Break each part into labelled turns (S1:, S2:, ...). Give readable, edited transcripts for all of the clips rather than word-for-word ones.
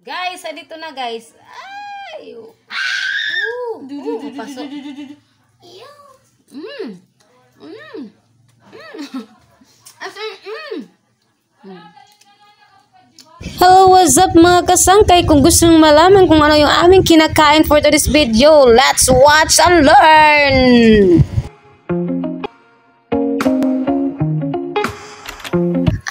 S1: Guys, dito na guys. Ay! Pasok. Hello, what's up mga kasangkay? Kung gusto nyo malaman kung ano yung aming kinakain for today's video, let's watch and learn!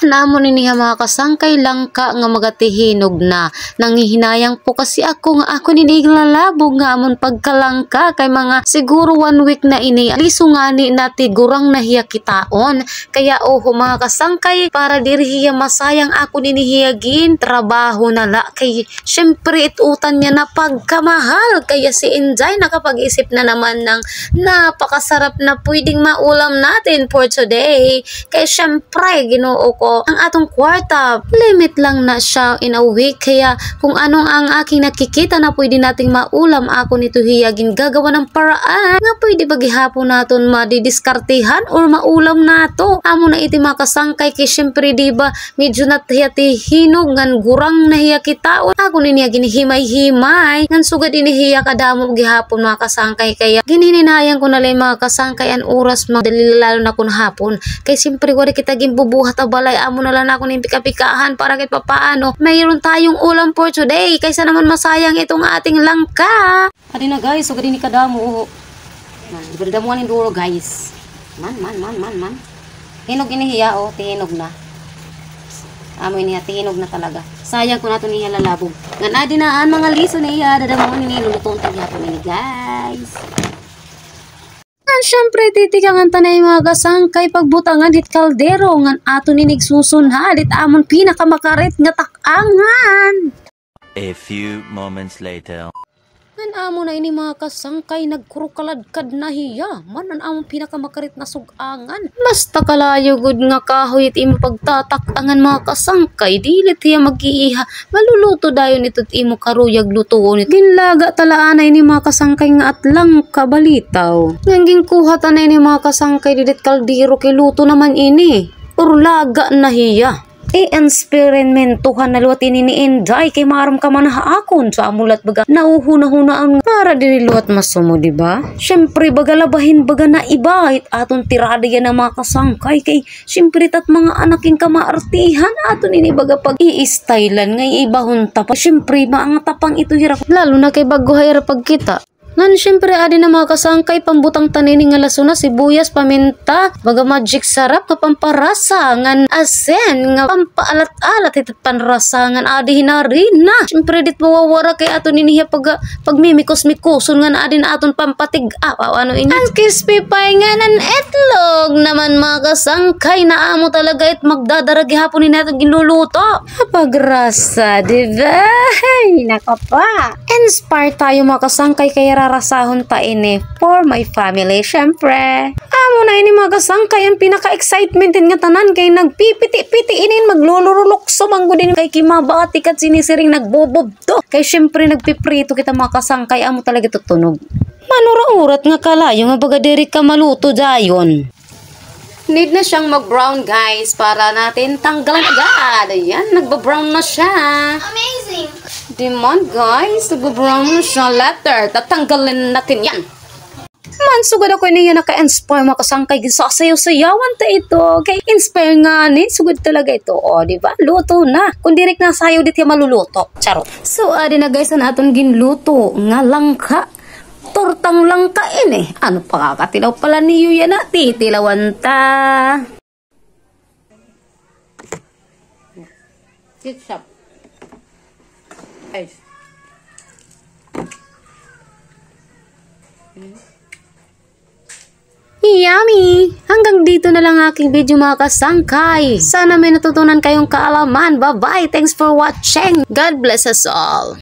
S1: Namo niya mga kasangkay langka nga magatihinog na. Nangihinayang po kasi ako nga ako ninilalabog nga amon pagkalangka kay mga siguro 1 week na ini. Lisungani na tigurang nahiya kitaon. Kaya mga kasangkay para dirihiya masayang ako ninihiyagin. Trabaho na la. Kay syempre itutan niya na pagkamahal. Kaya si Inday nakapag-isip na naman ng napakasarap na pwedeng maulam natin for today. Kaya syempre ginoo ko ang atong kwarta, limit lang na siya in a week. Kaya kung anong ang aking nakikita na pwede nating maulam, ako nito hiyagin gagawa ng paraan nga pwede bagihapon naton madidiskartihan or maulam nato. Amo na iti makasangkay kay syempre diba medyo natihatihinog ngan gurang nahiya kita. Ako niya ginihimay-himay ngan sugad inihiya kadamo gihapon makasangkay. Kaya ginhininayang ko na lang makasangkay an oras madali lalo na kun hapon. Kay syempre wala kita gimbubuhat a balay amo na lang ako ng pika-pikahan para kahit papaano mayroon tayong ulam for today kaysa naman masayang itong ating langka. Adi na guys, so gani ni kadamo. Damuan yung duro guys. Man. Hinog inihiya tihinog na. Amo iniya, tihinog na talaga. Sayang ko na ito niya lalabog. Nga na dinaan mga liso niya, dadamuan ini lulutong tagyapon ini guys. Syempre titigangan tanay mga kasangkay pagbutangan dit kaldero ngan ato ninig susunha dit amon pinakamakarit nga takangan.
S2: A few moments later.
S1: Ngan amo na ini mga kasangkay nagkurukaladkad na hiya man an amon pinakamakarit na sugangan. Basta kalayo gud nga kahoy it imo pagtatakangan mga kasangkay dilit hiya mag-iiha maluluto dayon ito imo karuyag lutuon it. Ginlaga talaan na ini mga kasangkay nga atlang kabalitaw. Ngang kuha tanay ni mga kasangkay didit kaldero kay luto naman ini. Urlaga na hiya. I-insperimentuhan na luwat ini ni Inday kay maram ka man haakon sa amulat baga nauhuna-hunaan para diri luwat masumo diba? Syempre baga labahin baga na iba it aton tirada yan ng mga kasangkay kay syempre tat mga anaking kamaartihan aton ini baga pag i-stylan ngay ibahon tapa syempre maang tapang ito hirap lalo na kay bago hayra pagkita. Ngan syempre adi na mga kasangkay pambutang tanin nga lasuna sibuyas paminta baga magic sarap nga pamparasa ngan asen nga pampaalat-alat itit panrasa ngan adi hinarin na syempre dit mawawara kay aton inihiya pagmimikos-mikuson ngan adi na aton pampatig ano inyo ang crispy pie nga nan etlog naman mga kasangkay na amo talaga it magdadaragi hapon ni natin ginluluto pagrasa diba ay naka pa inspire tayo mga kasangkay kaya rasahon ta ini for my family syempre. Amo na ini mga kasangkay ang pinaka-excitement nga tanan kay nagpipiti-piti inin maglulurulokso manggo din kay kimabati kat sinisiring nagbobob to. Kay syempre nagpiprito kita mga kasangkay amo talaga tutunog. Manura-urat nga kalayo nga baga diri ka maluto dayon. Need na siyang mag-brown guys para natin tanggalan agad. Ayan, nagba-brown na siya.
S3: Amazing!
S1: Demon guys, nagba-brown na siya. Letter, tatanggalin natin yan. Man, sugad ako niya naka-inspire mga kasangkay. Sasayaw-sayawan ta ito. Kay inspire nga ni, sugad talaga ito. O, diba? Luto na. Kung direk na sayo, dit yung maluluto. Charo. So, adi na guys, ang aton ginluto. Nga langka. Tortang langka ini. Ano pa kakatilaw pala niyo yan na? Titilawan ta. Ketchup. Ice. Yummy! Hanggang dito na lang aking video mga kasangkay. Sana may natutunan kayong kaalaman. Bye-bye! Thanks for watching. God bless us all.